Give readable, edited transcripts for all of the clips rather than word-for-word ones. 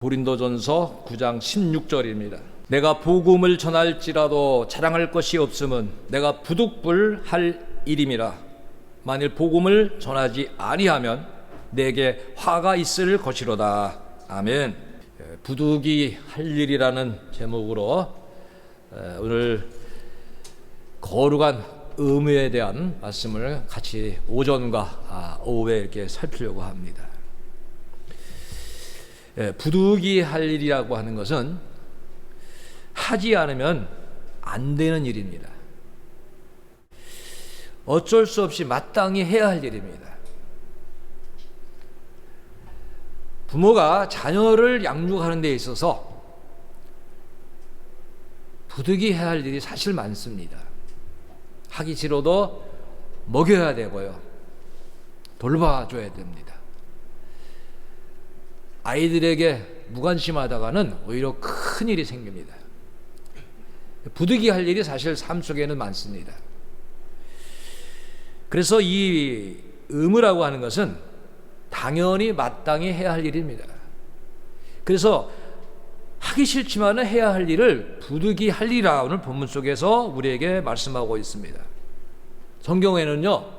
고린도전서 9장 16절입니다. 내가 복음을 전할지라도 자랑할 것이 없음은 내가 부득불할 일임이라. 만일 복음을 전하지 아니하면 내게 화가 있을 것이로다. 아멘. 부득이 할 일이라는 제목으로 오늘 거룩한 의무에 대한 말씀을 같이 오전과 오후에 이렇게 살피려고 합니다. 부득이 할 일이라고 하는 것은 하지 않으면 안 되는 일입니다. 어쩔 수 없이 마땅히 해야 할 일입니다. 부모가 자녀를 양육하는 데 있어서 부득이 해야 할 일이 사실 많습니다. 하기 싫어도 먹여야 되고요. 돌봐줘야 됩니다. 아이들에게 무관심하다가는 오히려 큰 일이 생깁니다. 부득이 할 일이 사실 삶 속에는 많습니다. 그래서 이 의무라고 하는 것은 당연히 마땅히 해야 할 일입니다. 그래서 하기 싫지만 해야 할 일을 부득이 할 일이라 오늘 본문 속에서 우리에게 말씀하고 있습니다. 성경에는요,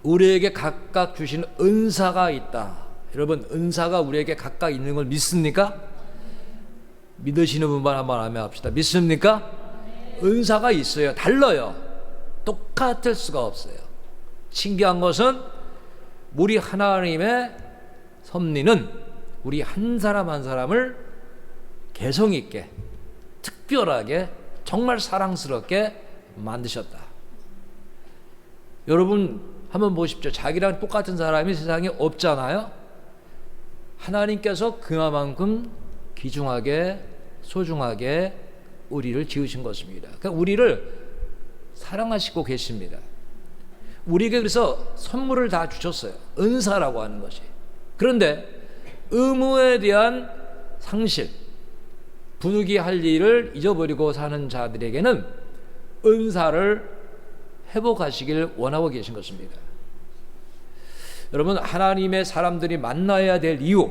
우리에게 각각 주신 은사가 있다. 여러분, 은사가 우리에게 각각 있는 걸 믿습니까? 믿으시는 분만 한번 아멘 합시다. 믿습니까? 은사가 있어요. 달라요. 똑같을 수가 없어요. 신기한 것은 우리 하나님의 섭리는 우리 한 사람 한 사람을 개성 있게, 특별하게, 정말 사랑스럽게 만드셨다. 여러분 한번 보십시오. 자기랑 똑같은 사람이 세상에 없잖아요. 하나님께서 그만큼 귀중하게, 소중하게 우리를 지으신 것입니다. 그러니까 우리를 사랑하시고 계십니다. 우리에게 그래서 선물을 다 주셨어요. 은사라고 하는 것이. 그런데 의무에 대한 상실, 부득이 할 일을 잊어버리고 사는 자들에게는 은사를 회복하시길 원하고 계신 것입니다. 여러분, 하나님의 사람들이 만나야 될 이유,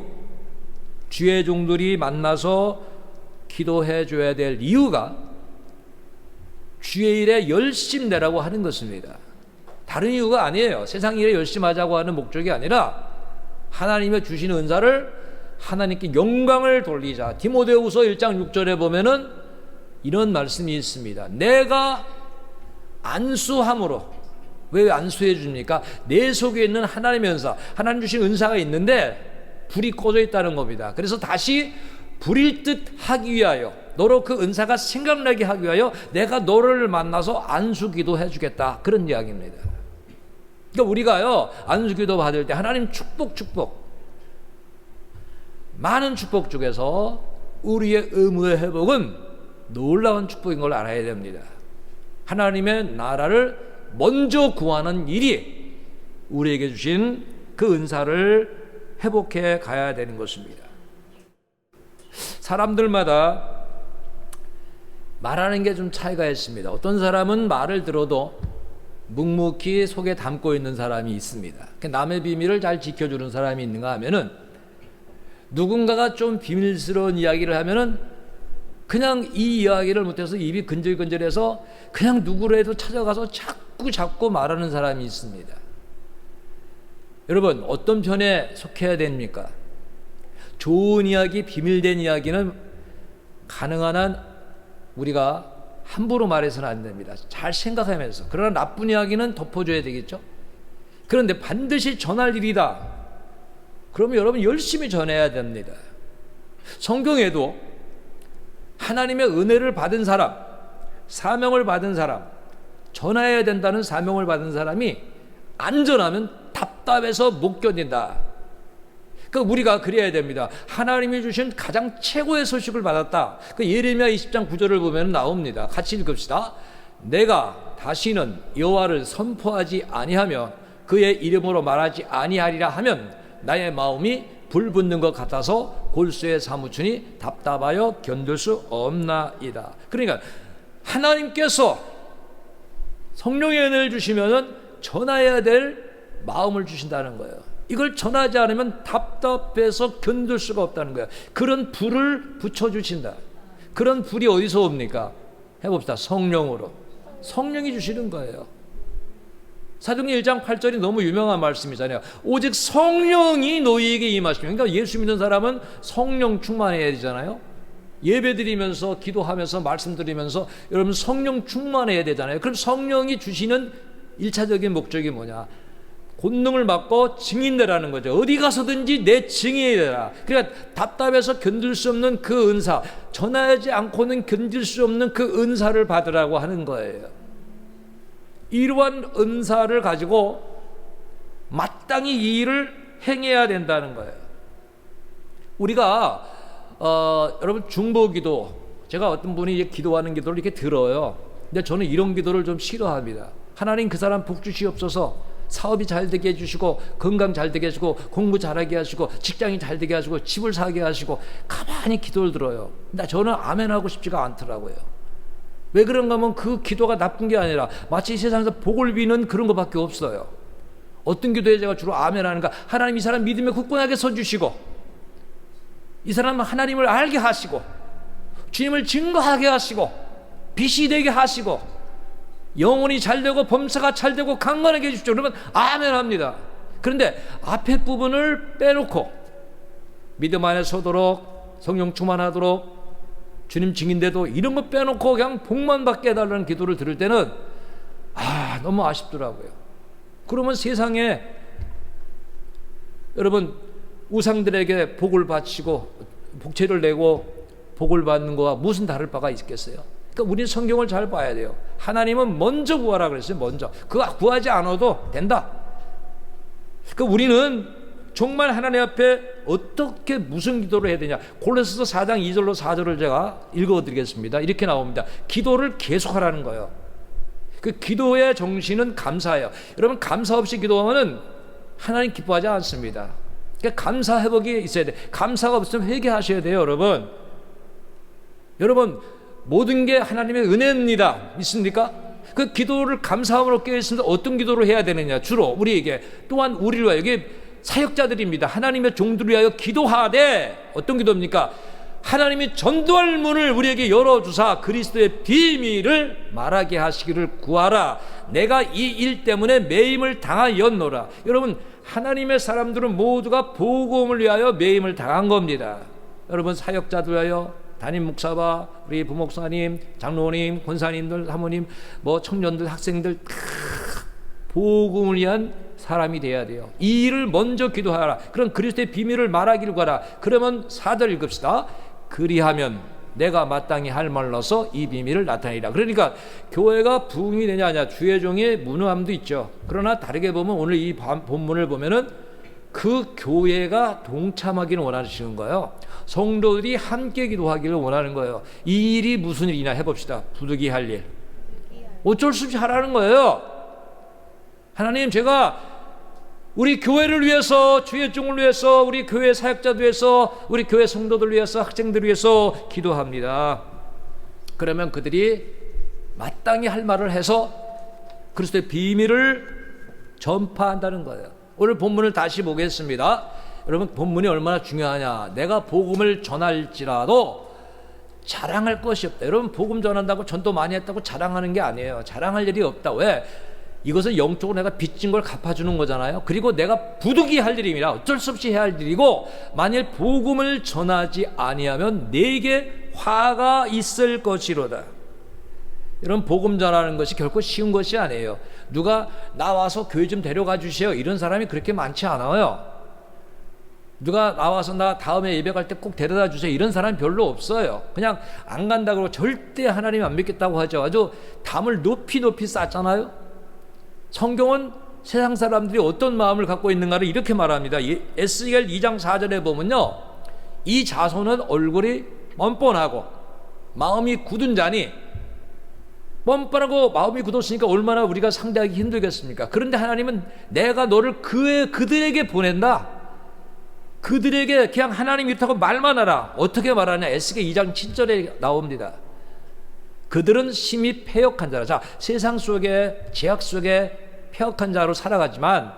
주의 종들이 만나서 기도해 줘야 될 이유가 주의 일에 열심 내라고 하는 것입니다. 다른 이유가 아니에요. 세상 일에 열심히 하자고 하는 목적이 아니라 하나님의 주신 은사를 하나님께 영광을 돌리자. 디모데후서 1장 6절에 보면은 이런 말씀이 있습니다. 내가 안수함으로. 왜 안수해 줍니까? 내 속에 있는 하나님의 은사, 하나님 주신 은사가 있는데 불이 꺼져 있다는 겁니다. 그래서 다시 불일 듯 하기 위하여, 너로 그 은사가 생각나게 하기 위하여 내가 너를 만나서 안수기도 해주겠다. 그런 이야기입니다. 그러니까 우리가요, 안수기도 받을 때 하나님 축복, 많은 축복 중에서 우리의 의무의 회복은 놀라운 축복인 걸 알아야 됩니다. 하나님의 나라를 먼저 구하는 일이 우리에게 주신 그 은사를 회복해 가야 되는 것입니다. 사람들마다 말하는 게 좀 차이가 있습니다. 어떤 사람은 말을 들어도 묵묵히 속에 담고 있는 사람이 있습니다. 남의 비밀을 잘 지켜주는 사람이 있는가 하면은, 누군가가 좀 비밀스러운 이야기를 하면은 그냥 이 이야기를 못해서 입이 근질근질해서 그냥 누구라도 찾아가서 자꾸 말하는 사람이 있습니다. 여러분, 어떤 편에 속해야 됩니까? 좋은 이야기, 비밀된 이야기는 가능한 한 우리가 함부로 말해서는 안 됩니다. 잘 생각하면서. 그러나 나쁜 이야기는 덮어줘야 되겠죠? 그런데 반드시 전할 일이다. 그러면 여러분 열심히 전해야 됩니다. 성경에도 하나님의 은혜를 받은 사람, 사명을 받은 사람, 전해야 된다는 사명을 받은 사람이 안 전하면 답답해서 못 견딘다. 그러니까 우리가 그래야 됩니다. 하나님이 주신 가장 최고의 소식을 받았다. 그 예레미야 20장 9절을 보면 나옵니다. 같이 읽읍시다. 내가 다시는 여호와를 선포하지 아니하며 그의 이름으로 말하지 아니하리라 하면 나의 마음이 불붙는 것 같아서 골수에 사무치니 답답하여 견딜 수 없나이다. 그러니까 하나님께서 성령의 은혜를 주시면은 전해야 될 마음을 주신다는 거예요. 이걸 전하지 않으면 답답해서 견딜 수가 없다는 거예요. 그런 불을 붙여주신다. 그런 불이 어디서 옵니까? 해봅시다. 성령으로. 성령이 주시는 거예요. 사도행전 1장 8절이 너무 유명한 말씀이잖아요. 오직 성령이 너희에게 임하시면, 그러니까 예수 믿는 사람은 성령 충만해야 되잖아요. 예배 드리면서 기도하면서 말씀드리면서 여러분 성령 충만해야 되잖아요. 그럼 성령이 주시는 1차적인 목적이 뭐냐? 권능을 받고 증인되라는 거죠. 어디 가서든지 내 증인이 되라. 그러니까 답답해서 견딜 수 없는 그 은사, 전하지 않고는 견딜 수 없는 그 은사를 받으라고 하는 거예요. 이러한 은사를 가지고 마땅히 이 일을 행해야 된다는 거예요. 우리가 여러분 중보기도, 제가 어떤 분이 기도하는 기도를 이렇게 들어요. 근데 저는 이런 기도를 좀 싫어합니다. 하나님 그 사람 복 주시옵소서, 사업이 잘 되게 해주시고 건강 잘 되게 해주시고 공부 잘하게 하시고 직장이 잘 되게 하시고 집을 사게 하시고, 가만히 기도를 들어요. 근데 저는 아멘하고 싶지가 않더라고요. 왜 그런가 하면 그 기도가 나쁜 게 아니라 마치 이 세상에서 복을 비는 그런 것밖에 없어요. 어떤 기도에 제가 주로 아멘하는가? 하나님 이 사람 믿음에 굳건하게 서주시고, 이 사람은 하나님을 알게 하시고, 주님을 증거하게 하시고, 빛이 되게 하시고, 영혼이 잘되고 범사가 잘되고 강건하게 해주십시오. 그러면 아멘합니다. 그런데 앞에 부분을 빼놓고 믿음 안에 서도록, 성령 충만하도록, 주님 증인데도 이런 거 빼놓고 그냥 복만 받게 해달라는 기도를 들을 때는 너무 아쉽더라고요. 그러면 세상에 여러분 우상들에게 복을 바치고 복채를 내고 복을 받는 거와 무슨 다를 바가 있겠어요? 그러니까 우리는 성경을 잘 봐야 돼요. 하나님은 먼저 구하라 그랬어요. 먼저. 그거 구하지 않아도 된다. 그러니까 우리는 정말 하나님 앞에 어떻게 무슨 기도를 해야 되냐? 골로새서 4장 2절로 4절을 제가 읽어드리겠습니다. 이렇게 나옵니다. 기도를 계속하라는 거예요. 그 기도의 정신은 감사예요. 여러분 감사 없이 기도하면 하나님 기뻐하지 않습니다. 그러니까 감사 회복이 있어야 돼. 감사가 없으면 회개하셔야 돼요, 여러분. 여러분 모든 게 하나님의 은혜입니다. 믿습니까? 그 기도를 감사함으로 깨어있습니다. 어떤 기도를 해야 되느냐? 주로 우리에게, 또한 우리를 위하여, 이게 사역자들입니다. 하나님의 종들을 위하여 기도하되, 어떤 기도입니까? 하나님이 전도할 문을 우리에게 열어주사 그리스도의 비밀을 말하게 하시기를 구하라. 내가 이 일 때문에 매임을 당하였노라. 여러분 하나님의 사람들은 모두가 복음을 위하여 매임을 당한 겁니다. 여러분 사역자들 위하여, 담임 목사와 우리 부목사님, 장로님, 권사님들, 사모님, 청년들, 학생들 다 복음을 위한 사람이 돼야 돼요. 이 일을 먼저 기도하라. 그럼 그리스도의 비밀을 말하기를 구하라. 그러면 4절 읽읍시다. 그리하면 내가 마땅히 할 말로서 이 비밀을 나타내리라. 그러니까 교회가 부흥이 되냐 아니냐, 주의 종의 무능함도 있죠. 그러나 다르게 보면 오늘 이 본문을 보면은 그 교회가 동참하기를 원하시는 거예요. 성도들이 함께 기도하기를 원하는 거예요. 이 일이 무슨 일이냐 해봅시다. 부득이할 일. 어쩔 수 없이 하라는 거예요. 하나님, 제가 우리 교회를 위해서, 주의 종을 위해서, 우리 교회 사역자들 위해서, 우리 교회 성도들 위해서, 학생들 위해서 기도합니다. 그러면 그들이 마땅히 할 말을 해서 그리스도의 비밀을 전파한다는 거예요. 오늘 본문을 다시 보겠습니다. 여러분 본문이 얼마나 중요하냐. 내가 복음을 전할지라도 자랑할 것이 없다. 여러분 복음 전한다고 전도 많이 했다고 자랑하는 게 아니에요. 자랑할 일이 없다. 왜? 이것은 영적으로 내가 빚진 걸 갚아주는 거잖아요. 그리고 내가 부득이 할 일입니다. 어쩔 수 없이 해야 할 일이고, 만일 복음을 전하지 아니하면 내게 화가 있을 것이로다. 여러분 복음 전하는 것이 결코 쉬운 것이 아니에요. 누가 나와서 교회 좀 데려가 주세요, 이런 사람이 그렇게 많지 않아요. 누가 나와서 나 다음에 예배 갈 때 꼭 데려다 주세요, 이런 사람이 별로 없어요. 그냥 안 간다고 그러고 절대 하나님 안 믿겠다고 하죠. 아주 담을 높이 쌓잖아요. 성경은 세상 사람들이 어떤 마음을 갖고 있는가를 이렇게 말합니다. 에스겔 2장 4절에 보면요, 이 자손은 얼굴이 뻔뻔하고 마음이 굳은 자니, 뻔뻔하고 마음이 굳었으니까 얼마나 우리가 상대하기 힘들겠습니까? 그런데 하나님은 내가 너를 그들에게 보낸다. 그들에게 그냥 하나님 이렇다고 말만 하라. 어떻게 말하냐? 에스겔 2장 7절에 나옵니다. 그들은 심히 패역한 자라. 자, 세상 속에, 죄악 속에 패역한 자로 살아가지만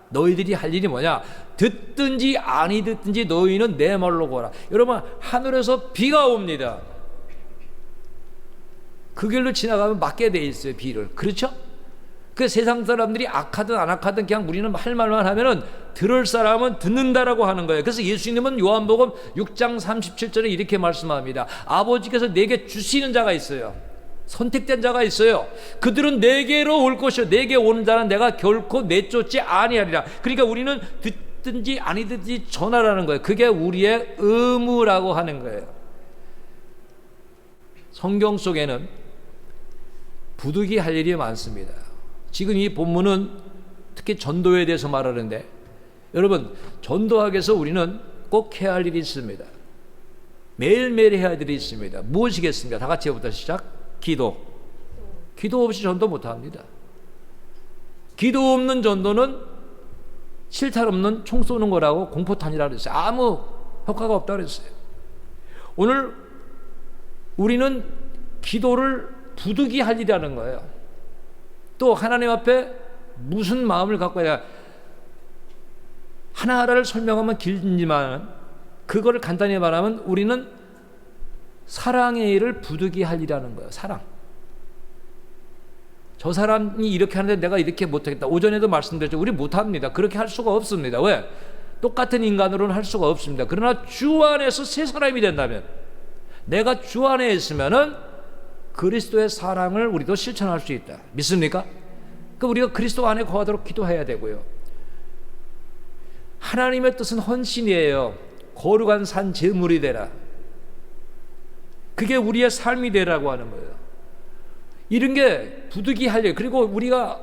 너희들이 할 일이 뭐냐? 듣든지 아니 듣든지 너희는 내 말로 거라. 여러분, 하늘에서 비가 옵니다. 그 길로 지나가면 맞게 돼 있어요, 비를. 그렇죠? 그 세상 사람들이 악하든 안 악하든 그냥 우리는 할 말만 하면은 들을 사람은 듣는다라고 하는 거예요. 그래서 예수님은 요한복음 6장 37절에 이렇게 말씀합니다. 아버지께서 내게 주시는 자가 있어요. 선택된 자가 있어요. 그들은 내게로 올 것이요 내게 오는 자는 내가 결코 내쫓지 아니하리라. 그러니까 우리는 듣든지 아니 듣든지 전하라는 거예요. 그게 우리의 의무라고 하는 거예요. 성경 속에는 부득이 할 일이 많습니다. 지금 이 본문은 특히 전도에 대해서 말하는데, 여러분, 전도하기 위해서 우리는 꼭 해야 할 일이 있습니다. 매일매일 해야 할 일이 있습니다. 무엇이겠습니까? 다 같이 해부터 시작. 기도. 기도 없이 전도 못합니다. 기도 없는 전도는 실탄 없는 총 쏘는 거라고 공포탄이라고 그랬어요. 아무 효과가 없다고 그랬어요. 오늘 우리는 기도를 부득이 할 일이라는 거예요. 또 하나님 앞에 무슨 마음을 갖고 해야, 하나하나를 설명하면 길지만 그거를 간단히 말하면 우리는 사랑의 일을 부득이 할 일이라는 거예요. 사랑. 저 사람이 이렇게 하는데 내가 이렇게 못하겠다. 오전에도 말씀드렸죠. 우리 못합니다. 그렇게 할 수가 없습니다. 왜? 똑같은 인간으로는 할 수가 없습니다. 그러나 주 안에서 새 사람이 된다면, 내가 주 안에 있으면은 그리스도의 사랑을 우리도 실천할 수 있다. 믿습니까? 그러니까 우리가 그리스도 안에 거하도록 기도해야 되고요. 하나님의 뜻은 헌신이에요. 거룩한 산 제물이 되라. 그게 우리의 삶이 되라고 하는 거예요. 이런 게 부득이 할 일. 그리고 우리가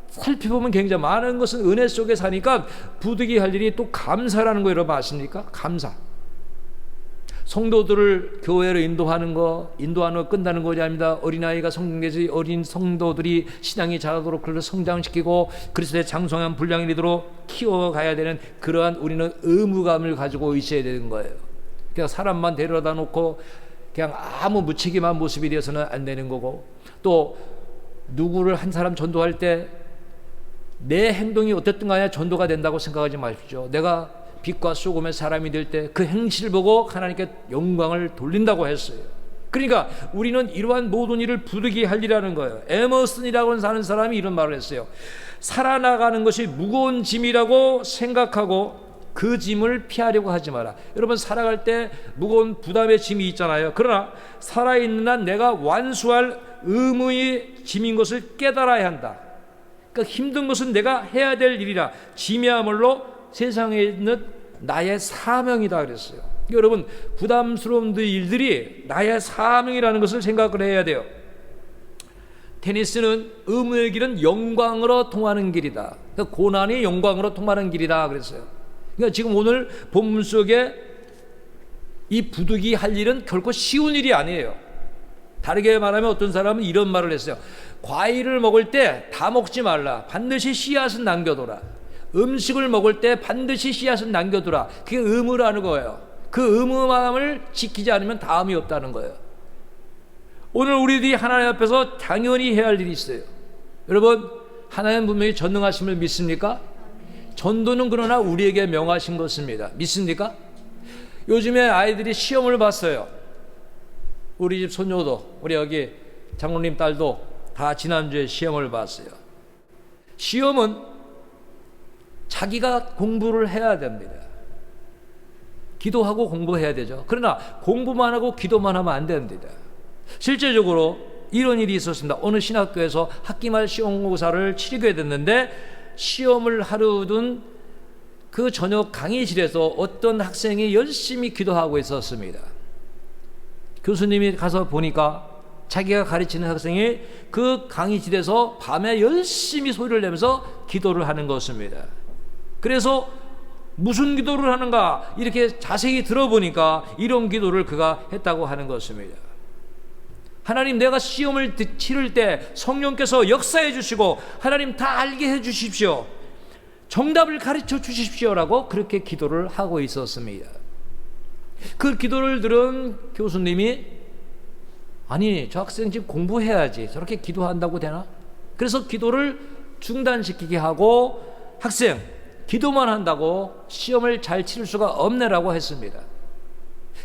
살펴보면 굉장히 많은 것은 은혜 속에 사니까 부득이 할 일이 또 감사라는 거 여러분 아십니까? 감사. 성도들을 교회로 인도하는 거 끝나는 것이 아닙니다. 어린아이가 성경되지 어린 성도들이 신앙이 자라도록 그를 성장시키고 그리스도의 장성한 분량이 되도록 키워가야 되는 그러한 우리는 의무감을 가지고 있어야 되는 거예요. 그냥 사람만 데려다 놓고 그냥 아무 무책임한 모습이 되어서는 안 되는 거고, 또 누구를 한 사람 전도할 때 내 행동이 어떻든 간에 전도가 된다고 생각하지 마십시오. 내가 빛과 소금의 사람이 될 때 그 행실을 보고 하나님께 영광을 돌린다고 했어요. 그러니까 우리는 이러한 모든 일을 부득이 할 일이라는 거예요. 에머슨이라고 하는 사람이 이런 말을 했어요. 살아나가는 것이 무거운 짐이라고 생각하고 그 짐을 피하려고 하지 마라. 여러분, 살아갈 때 무거운 부담의 짐이 있잖아요. 그러나 살아있는 한 내가 완수할 의무의 짐인 것을 깨달아야 한다. 그러니까 힘든 것은 내가 해야 될 일이라. 짐이야말로 세상에 있는 나의 사명이다 그랬어요. 여러분, 부담스러운 일들이 나의 사명이라는 것을 생각을 해야 돼요. 테니스는 의무의 길은 영광으로 통하는 길이다. 그러니까 고난이 영광으로 통하는 길이다 그랬어요. 그러니까 지금 오늘 본문 속에 이 부득이 할 일은 결코 쉬운 일이 아니에요. 다르게 말하면 어떤 사람은 이런 말을 했어요. 과일을 먹을 때 다 먹지 말라. 반드시 씨앗은 남겨둬라. 음식을 먹을 때 반드시 씨앗은 남겨두라. 그게 의무라는 거예요. 그 의무마음을 지키지 않으면 다음이 없다는 거예요. 오늘 우리들이 하나님 앞에서 당연히 해야 할 일이 있어요. 여러분, 하나님 분명히 전능하심을 믿습니까? 전도는 그러나 우리에게 명하신 것입니다. 믿습니까? 요즘에 아이들이 시험을 봤어요. 우리 집 손녀도, 우리 여기 장로님 딸도 다 지난주에 시험을 봤어요. 시험은 자기가 공부를 해야 됩니다. 기도하고 공부해야 되죠. 그러나 공부만 하고 기도만 하면 안 됩니다. 실제적으로 이런 일이 있었습니다. 어느 신학교에서 학기말 시험고사를 치르게 됐는데 시험을 하루 둔 그 저녁 강의실에서 어떤 학생이 열심히 기도하고 있었습니다. 교수님이 가서 보니까 자기가 가르치는 학생이 그 강의실에서 밤에 열심히 소리를 내면서 기도를 하는 것입니다. 그래서 무슨 기도를 하는가 이렇게 자세히 들어보니까 이런 기도를 그가 했다고 하는 것입니다. 하나님, 내가 시험을 치를 때 성령께서 역사해 주시고 하나님 다 알게 해 주십시오. 정답을 가르쳐 주십시오라고 그렇게 기도를 하고 있었습니다. 그 기도를 들은 교수님이, 아니, 저 학생 지금 공부해야지 저렇게 기도한다고 되나? 그래서 기도를 중단시키게 하고, 학생 기도만 한다고 시험을 잘 치를 수가 없네라고 했습니다.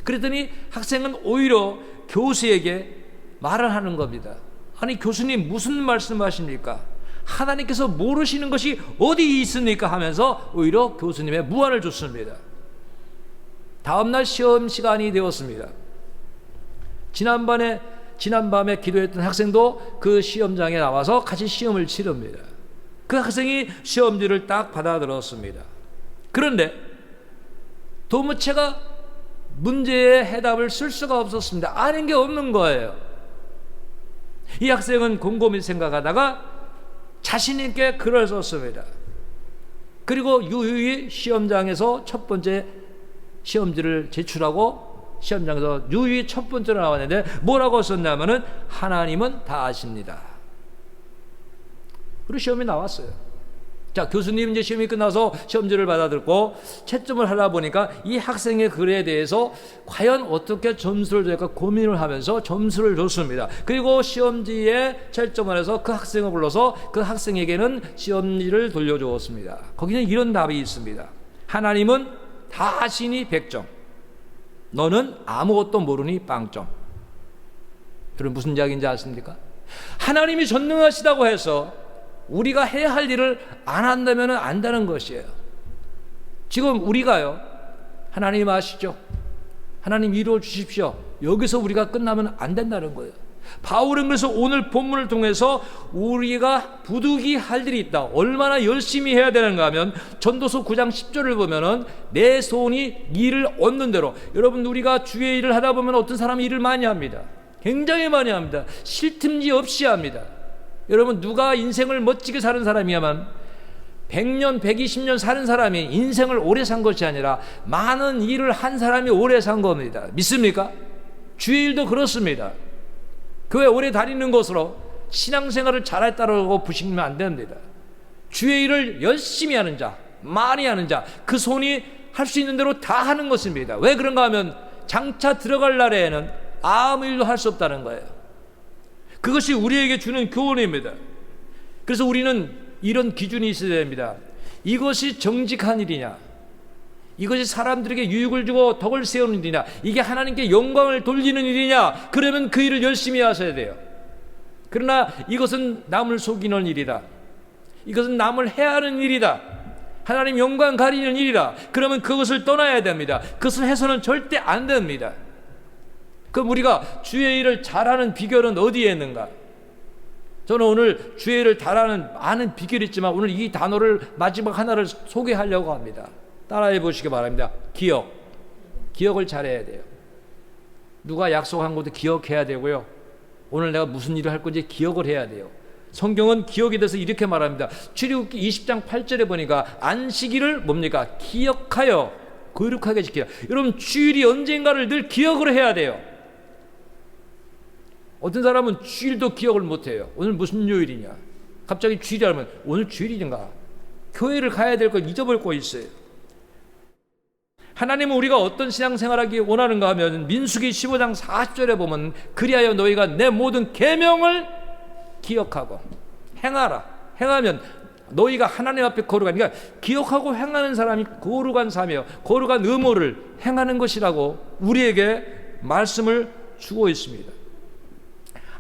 그랬더니 학생은 오히려 교수에게 말을 하는 겁니다. 아니 교수님 무슨 말씀하십니까? 하나님께서 모르시는 것이 어디 있습니까? 하면서 오히려 교수님의 무안을 줬습니다. 다음날 시험 시간이 되었습니다. 지난밤에 기도했던 학생도 그 시험장에 나와서 같이 시험을 치릅니다. 그 학생이 시험지를 딱 받아들었습니다. 그런데 도무채가 문제의 해답을 쓸 수가 없었습니다. 아는 게 없는 거예요. 이 학생은 곰곰이 생각하다가 자신 있게 글을 썼습니다. 그리고 유유히 시험장에서 첫 번째 시험지를 제출하고 시험장에서 유유히 첫 번째로 나왔는데 뭐라고 썼냐면은 하나님은 다 아십니다. 그리고 시험이 나왔어요. 자, 교수님 이제 시험이 끝나서 시험지를 받아들고 채점을 하다 보니까 이 학생의 글에 대해서 과연 어떻게 점수를 줄까 고민을 하면서 점수를 줬습니다. 그리고 시험지에 채점을 해서 그 학생을 불러서 그 학생에게는 시험지를 돌려주었습니다. 거기는 이런 답이 있습니다. 하나님은 다 아시니 100점, 너는 아무것도 모르니 0점. 여러분 무슨 이야기인지 아십니까? 하나님이 전능하시다고 해서 우리가 해야 할 일을 안 한다면 안 되는 것이에요. 지금 우리가요, 하나님 아시죠? 하나님 이루어 주십시오. 여기서 우리가 끝나면 안 된다는 거예요. 바울은 그래서 오늘 본문을 통해서 우리가 부득이 할 일이 있다. 얼마나 열심히 해야 되는가 하면 전도서 9장 10절을 보면은 내 손이 일을 얻는 대로. 여러분 우리가 주의 일을 하다 보면 어떤 사람이 일을 많이 합니다. 굉장히 많이 합니다. 쉴 틈이 없이 합니다. 여러분 누가 인생을 멋지게 사는 사람이야만 100년, 120년 사는 사람이 인생을 오래 산 것이 아니라 많은 일을 한 사람이 오래 산 겁니다. 믿습니까? 주의 일도 그렇습니다. 교회 오래 다니는 것으로 신앙생활을 잘했다고 보시면 안 됩니다. 주의 일을 열심히 하는 자, 많이 하는 자, 그 손이 할 수 있는 대로 다 하는 것입니다. 왜 그런가 하면 장차 들어갈 날에는 아무 일도 할 수 없다는 거예요. 그것이 우리에게 주는 교훈입니다. 그래서 우리는 이런 기준이 있어야 됩니다. 이것이 정직한 일이냐, 이것이 사람들에게 유익을 주고 덕을 세우는 일이냐, 이게 하나님께 영광을 돌리는 일이냐, 그러면 그 일을 열심히 하셔야 돼요. 그러나 이것은 남을 속이는 일이다, 이것은 남을 해하는 일이다, 하나님 영광 가리는 일이다, 그러면 그것을 떠나야 됩니다. 그것을 해서는 절대 안 됩니다. 그럼 우리가 주의 일을 잘하는 비결은 어디에 있는가? 저는 오늘 주의 일을 잘하는 많은 비결이 있지만 오늘 이 단어를 마지막 하나를 소개하려고 합니다. 따라해 보시기 바랍니다. 기억을 잘해야 돼요. 누가 약속한 것도 기억해야 되고요, 오늘 내가 무슨 일을 할 건지 기억을 해야 돼요. 성경은 기억에 대해서 이렇게 말합니다. 출애굽기 20장 8절에 보니까 안식일을 뭡니까? 기억하여 거룩하게 지키라. 여러분 주일이 언젠가를 늘 기억을 해야 돼요. 어떤 사람은 주일도 기억을 못해요. 오늘 무슨 요일이냐, 갑자기 주일이 하면 오늘 주일인가, 교회를 가야 될 걸 잊어버리고 있어요. 하나님은 우리가 어떤 신앙생활하기 원하는가 하면 민수기 15장 40절에 보면 그리하여 너희가 내 모든 계명을 기억하고 행하라. 행하면 너희가 하나님 앞에 거룩한, 그러니까 기억하고 행하는 사람이 거룩한 삶이에요. 거룩한 의무를 행하는 것이라고 우리에게 말씀을 주고 있습니다.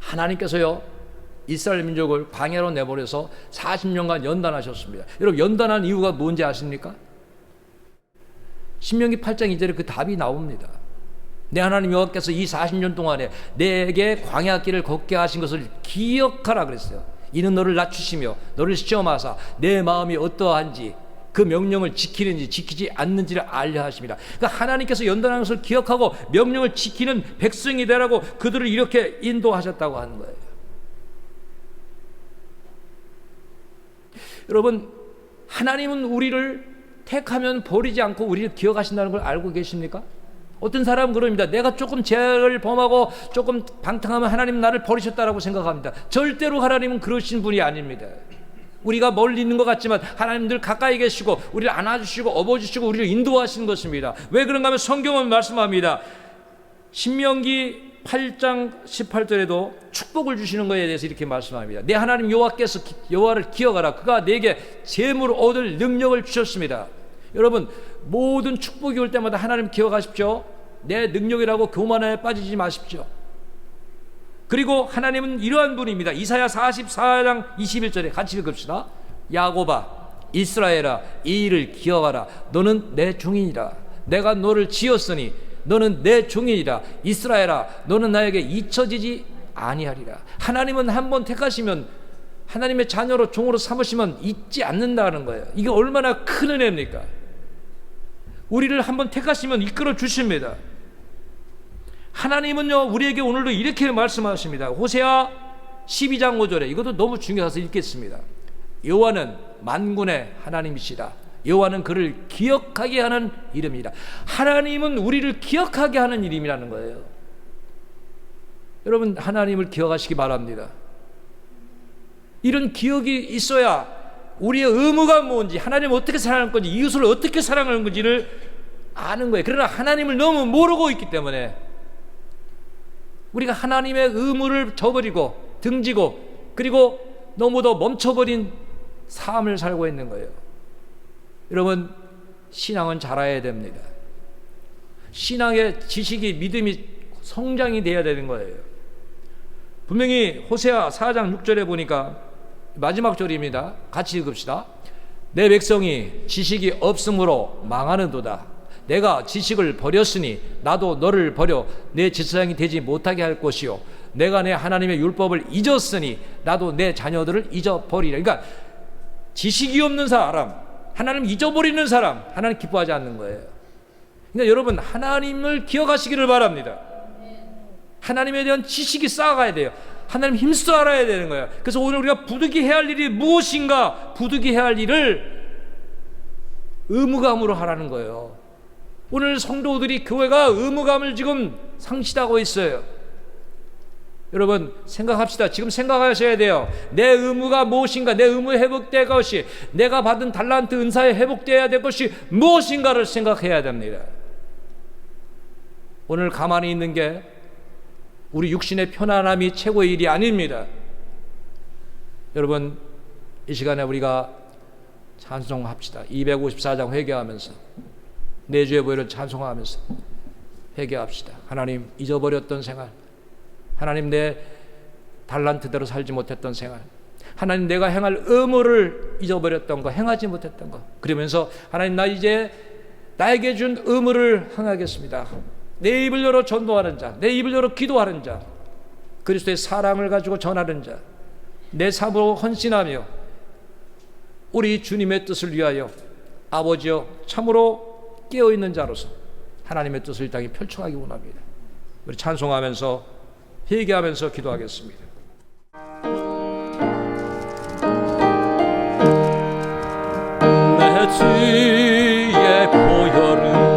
하나님께서요 이스라엘 민족을 광야로 내버려서 40년간 연단하셨습니다. 여러분 연단한 이유가 뭔지 아십니까? 신명기 8장 2절에 그 답이 나옵니다. 내 하나님 여호와께서 이 40년 동안에 내게 광야길을 걷게 하신 것을 기억하라 그랬어요. 이는 너를 낮추시며 너를 시험하사 내 마음이 어떠한지 그 명령을 지키는지 지키지 않는지를 알려 하십니다. 그러니까 하나님께서 연단하는 것을 기억하고 명령을 지키는 백성이 되라고 그들을 이렇게 인도하셨다고 하는 거예요. 여러분 하나님은 우리를 택하면 버리지 않고 우리를 기억하신다는 걸 알고 계십니까? 어떤 사람은 그럽니다. 내가 조금 죄를 범하고 조금 방탕하면 하나님 나를 버리셨다라고 생각합니다. 절대로 하나님은 그러신 분이 아닙니다. 우리가 멀리 있는 것 같지만 하나님 늘 가까이 계시고 우리를 안아주시고 업어주시고 우리를 인도하시는 것입니다. 왜 그런가 하면 성경은 말씀합니다. 신명기 8장 18절에도 축복을 주시는 것에 대해서 이렇게 말씀합니다. 내 하나님 여호와께서 여호와를 기억하라. 그가 내게 재물을 얻을 능력을 주셨습니다. 여러분, 모든 축복이 올 때마다 하나님 기억하십시오. 내 능력이라고 교만에 빠지지 마십시오. 그리고 하나님은 이러한 분입니다. 이사야 44장 21절에 같이 읽읍시다. 야곱아, 이스라엘아, 이 일을 기억하라. 너는 내 종이니라. 내가 너를 지었으니 너는 내 종이니라. 이스라엘아, 너는 나에게 잊혀지지 아니하리라. 하나님은 한번 택하시면, 하나님의 자녀로 종으로 삼으시면 잊지 않는다는 거예요. 이게 얼마나 큰 은혜입니까? 우리를 한번 택하시면 이끌어 주십니다. 하나님은요, 우리에게 오늘도 이렇게 말씀하십니다. 호세아 12장 5절에, 이것도 너무 중요해서 읽겠습니다. 여호와는 만군의 하나님이시라. 여호와는 그를 기억하게 하는 이름이라. 하나님은 우리를 기억하게 하는 이름이라는 거예요. 여러분, 하나님을 기억하시기 바랍니다. 이런 기억이 있어야 우리의 의무가 뭔지, 하나님을 어떻게 사랑할 건지, 이웃을 어떻게 사랑하는 건지를 아는 거예요. 그러나 하나님을 너무 모르고 있기 때문에 우리가 하나님의 의무를 저버리고 등지고, 그리고 너무도 멈춰버린 삶을 살고 있는 거예요. 여러분, 신앙은 자라야 됩니다. 신앙의 지식이, 믿음이 성장이 돼야 되는 거예요. 분명히 호세아 4장 6절에 보니까 마지막 절입니다. 같이 읽읍시다. 내 백성이 지식이 없으므로 망하는도다. 내가 지식을 버렸으니 나도 너를 버려 내 제사장이 되지 못하게 할 것이요, 내가 내 하나님의 율법을 잊었으니 나도 내 자녀들을 잊어버리라. 그러니까 지식이 없는 사람, 하나님 잊어버리는 사람, 하나님 기뻐하지 않는 거예요. 그러니까 여러분, 하나님을 기억하시기를 바랍니다. 하나님에 대한 지식이 쌓아가야 돼요. 하나님 힘써 알아야 되는 거예요. 그래서 오늘 우리가 부득이 해야 할 일이 무엇인가, 부득이 해야 할 일을 의무감으로 하라는 거예요. 오늘 성도들이, 교회가 의무감을 지금 상실하고 있어요. 여러분, 생각합시다. 지금 생각하셔야 돼요. 내 의무가 무엇인가, 내 의무 회복될 것이, 내가 받은 달란트 은사에 회복되어야 될 것이 무엇인가를 생각해야 됩니다. 오늘 가만히 있는 게 우리 육신의 편안함이 최고의 일이 아닙니다. 여러분, 이 시간에 우리가 찬송합시다. 254장 회개하면서, 내 죄의 보혈을 찬송하면서 회개합시다. 하나님, 잊어버렸던 생활, 하나님, 내 달란트대로 살지 못했던 생활, 하나님, 내가 행할 의무를 잊어버렸던 거, 행하지 못했던 거, 그러면서 하나님, 나 이제 나에게 준 의무를 행하겠습니다. 내 입을 열어 전도하는 자, 내 입을 열어 기도하는 자, 그리스도의 사랑을 가지고 전하는 자, 내 삶으로 헌신하며 우리 주님의 뜻을 위하여, 아버지여, 참으로 깨어있는 자로서 하나님의 뜻을 이 땅에 펼쳐가기 원합니다. 우리 찬송하면서, 회개하면서 기도하겠습니다. 내 주의 보혈은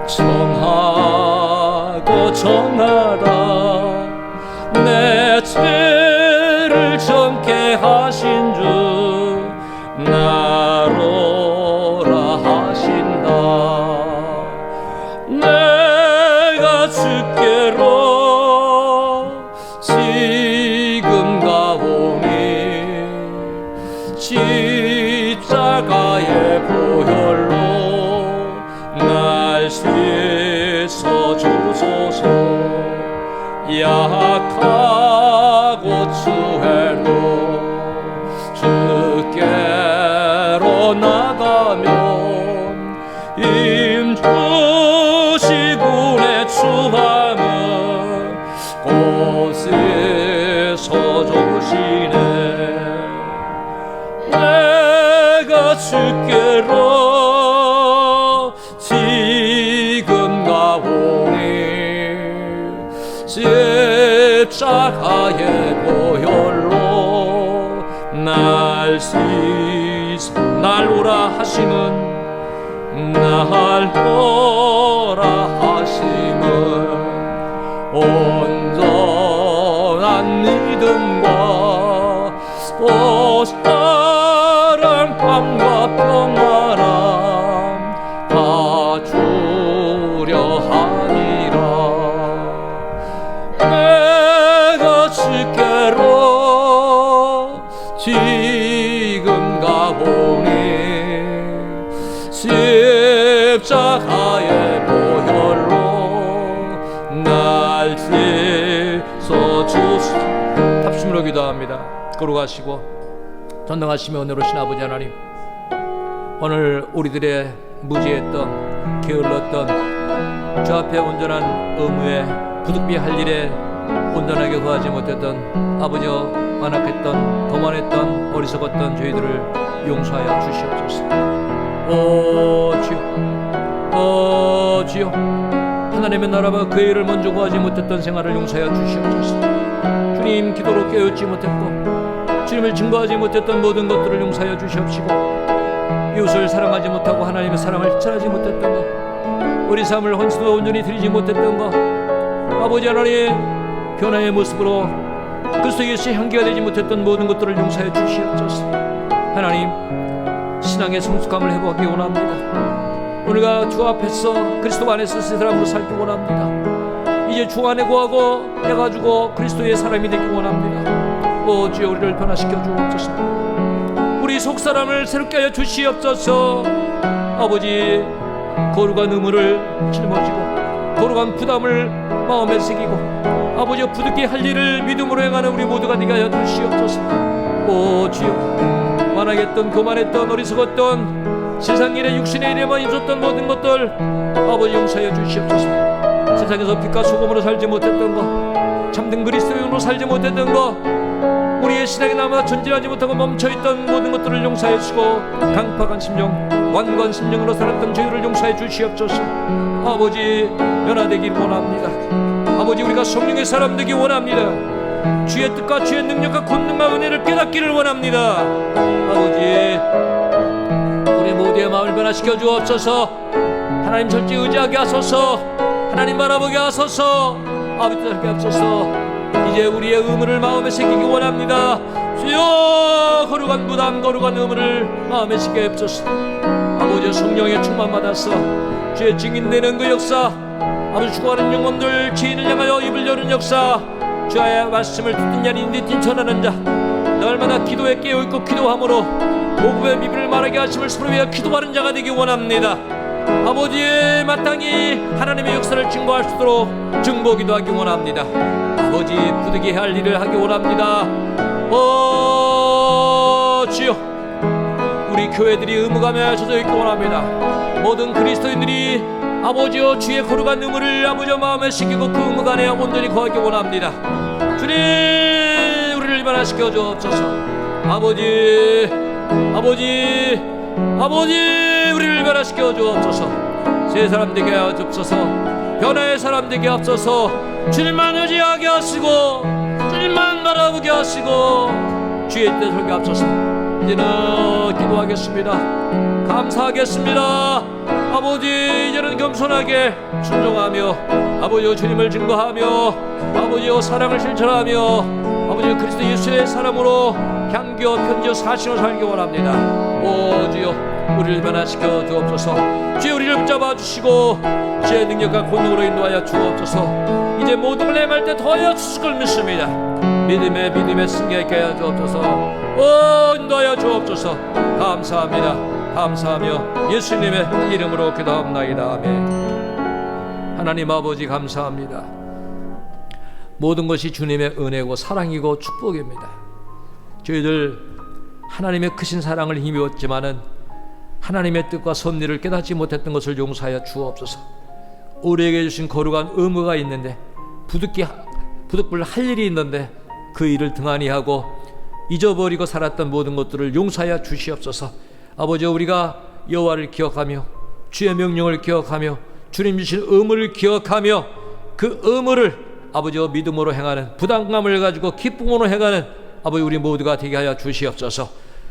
정하고 정하다. 내 죄를 정케 하신 주 나로라 하신다. 내가 주께로 지금 가오니 십자가의 보혈로 날 씻어 주소서. 약하고 추해도 주께로 나가면 임주시군의 추함은 곳에 서주시네. 내가 주께로 지금 가오니 십자가의 보혈로 날 씻어, 날 오라 하심은, 날 오라 하심은 온전한 믿음과 또 사랑함과 평안함 다 주려 함이라. 주옵소서. 합심으로 기도합니다. 거룩하시고 전능하시며 은혜로우신 아버지 하나님, 오늘 우리들의 무지했던, 게을렀던, 주 앞에 온전한 의무에 부득비 할 일에 온전하게 거하지 못했던, 아버지여 완악했던, 거만했던, 어리석었던 저희들을 용서하여 주시옵소서. 주여, 하나님의 나라와 그의 일을 먼저 구하지 못했던 생활을 용서하여 주시옵소서. 주님, 기도로 깨우치 못했고 주님을 증거하지 못했던 모든 것들을 용서하여 주시옵시고, 이웃을 사랑하지 못하고 하나님의 사랑을 실천하지 못했던 것, 우리 삶을 헌신과 온전히 드리지 못했던 것, 아버지 하나님, 변화의 모습으로 그리스도 예수의 향기가 되지 못했던 모든 것들을 용서해 주시옵소서. 하나님, 신앙의 성숙함을 회복하기 원합니다. 우리가 주 앞에서 그리스도 안에서 새 사람으로 살기 원합니다. 이제 주 안에 거하고 해가지고 그리스도의 사람이 되기 원합니다. 주여, 우리를 변화시켜 주옵소서. 우리 속사람을 새롭게 하여 주시옵소서. 아버지, 거룩한 의무를 짊어지고 거룩한 부담을 마음에 새기고 아버지 부득이 할 일을 믿음으로 행하는 우리 모두가 되게 하여 주시옵소서. 주여, 완악했던, 교만했던, 어리석었던, 세상 일에 육신의 일에만 힘썼던 모든 것들 아버지 용서하여 주시옵소서. 세상에서 빛과 소금으로 살지 못했던 것, 참된 그리스도인으로 살지 못했던 것, 우리의 신앙이 남아 전진하지 못하고 멈춰있던 모든 것들을 용서해 주시고, 강팍한 심령, 완고한 심령으로 살았던 저희를 용서해 주시옵소서. 아버지, 변화되기를 원합니다. 아버지, 우리가 성령의 사람 되기 원합니다. 주의 뜻과 주의 능력과 권능과 은혜를 깨닫기를 원합니다. 아버지, 우리 모두의 마음을 변화시켜 주옵소서. 하나님 절대 의지하게 하소서. 하나님 바라보게 하소서. 아버지 뜻하게 하소서. 이제 우리의 의무를 마음에 새기기 원합니다. 주여, 거룩한 부담, 거룩한 의무를 마음에 새기게 하옵소서. 아버지, 성령의 충만 받아서 주의 증인되는 그 역사, 아버지 죽어가는 영혼들 죄인을 향하여 입을 여는 역사, 주의 말씀을 듣는 자니 인디 전하는 자, 날마다 기도에 깨어있고 기도함으로 복음의 비밀을 말하게 하심을 서로 위하여 기도하는 자가 되기 원합니다. 아버지의 마땅히 하나님의 역사를 증거할 수 있도록 증거기도 하기 원합니다. 아버지, 부득이 할 일을 하기 원합니다. 주여, 우리 교회들이 의무감에 젖어 있기 원합니다. 모든 그리스도인들이 아버지여 주의 거룩한 의무를 아버지여 마음에 새기고 그 의무 안에 온전히 거하기 원합니다. 주님, 우리를 변화시켜 주옵소서. 아버지, 우리를 변화시켜 주옵소서. 새 사람 되게 하여 주옵소서. 변화의 사람 되게 하옵소서. 주님만 의지하게 하시고 주님만 바라보게 하시고 주의 뜻을 설계 하옵소서. 이제는 기도하겠습니다. 감사하겠습니다. 아버지, 이제는 겸손하게 순종하며 아버지여 주님을 증거하며 아버지여 사랑을 실천하며 아버지여 그리스도 예수의 사람으로 향기어 편지어 사신으로 살기 원합니다. 주여, 우리를 변화시켜 주옵소서. 주여, 우리를 붙잡아 주시고 주의 능력과 권능으로 인도하여 주옵소서. 이제 모든 걸 행할 때 더하여 주실 걸 믿습니다. 믿음의 승리하게 하여 주옵소서. 인도하여 주옵소서. 감사합니다. 감사하며 예수님의 이름으로 기도합나이다. 아멘. 하나님 아버지, 감사합니다. 모든 것이 주님의 은혜고 사랑이고 축복입니다. 저희들 하나님의 크신 사랑을 힘입었지만은 하나님의 뜻과 섭리를 깨닫지 못했던 것을 용서하여 주옵소서. 우리에게 주신 거룩한 의무가 있는데 부득불 할 일이 있는데 그 일을 등한히 하고 잊어버리고 살았던 모든 것들을 용서하여 주시옵소서. 아버지, 우리가 여호와를 기억하며 주의 명령을 기억하며 주님 주신 의무를 기억하며 그 의무를 아버지와 믿음으로 행하는, 부담감을 가지고 기쁨으로 행하는 아버지 우리 모두가 되게 하여 주시옵소서.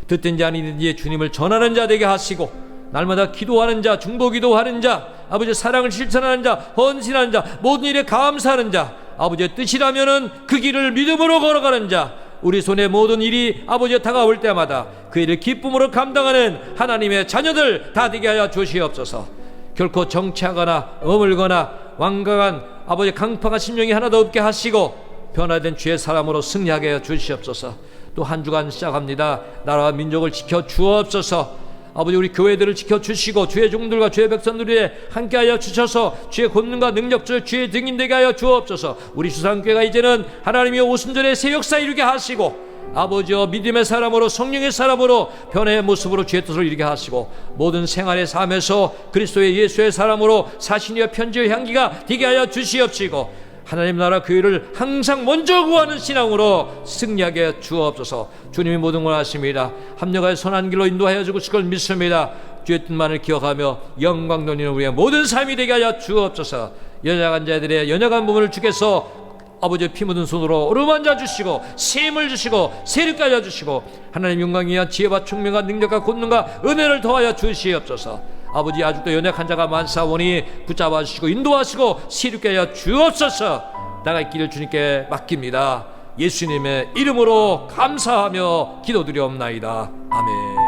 듣든 자 아니든 지 주님을 전하는 자 되게 하시고 날마다 기도하는 자, 중보기도하는 자, 아버지 사랑을 실천하는 자, 헌신하는 자, 모든 일에 감사하는 자, 아버지의 뜻이라면은 그 길을 믿음으로 걸어가는 자, 우리 손에 모든 일이 아버지에 다가올 때마다 그 일을 기쁨으로 감당하는 하나님의 자녀들 다 되게 하여 주시옵소서. 결코 정치하거나 머물거나 완강한 아버지 강팍한 심령이 하나도 없게 하시고 변화된 주의 사람으로 승리하게 하여 주시옵소서. 또 한 주간 시작합니다. 나라와 민족을 지켜 주옵소서. 아버지 우리 교회들을 지켜주시고 주의 종들과 주의 백성들이 함께하여 주셔서 주의 권능과 능력을 주의 등인 되게 하여 주옵소서. 우리 주상교회가 이제는 하나님의 오순절의 새 역사 이루게 하시고 아버지여 믿음의 사람으로 성령의 사람으로 변화의 모습으로 주의 뜻을 이루게 하시고 모든 생활의 삶에서 그리스도의 예수의 사람으로 사신이와 편지의 향기가 되게 하여 주시옵시고 하나님 나라 교회를 항상 먼저 구하는 신앙으로 승리하게 주옵소서. 주님이 모든 걸 아십니다. 합력하여 선한 길로 인도하여 주실 걸 믿습니다. 주의 뜻만을 기억하며 영광 돌리는 우리의 모든 삶이 되게 하여 주옵소서. 연약한 자들의 연약한 부분을 주께서 아버지의 피 묻은 손으로 어루만져 주시고 힘을 주시고 세력까지 하여 주시고 하나님 영광이 위한 지혜와 총명과 능력과 권능과 은혜를 더하여 주시옵소서. 아버지 아직도 연약한 자가 많사오니 붙잡아 주시고 인도하시고 세력게 하여 주옵소서. 나갈 길을 주님께 맡깁니다. 예수님의 이름으로 감사하며 기도드리옵나이다. 아멘.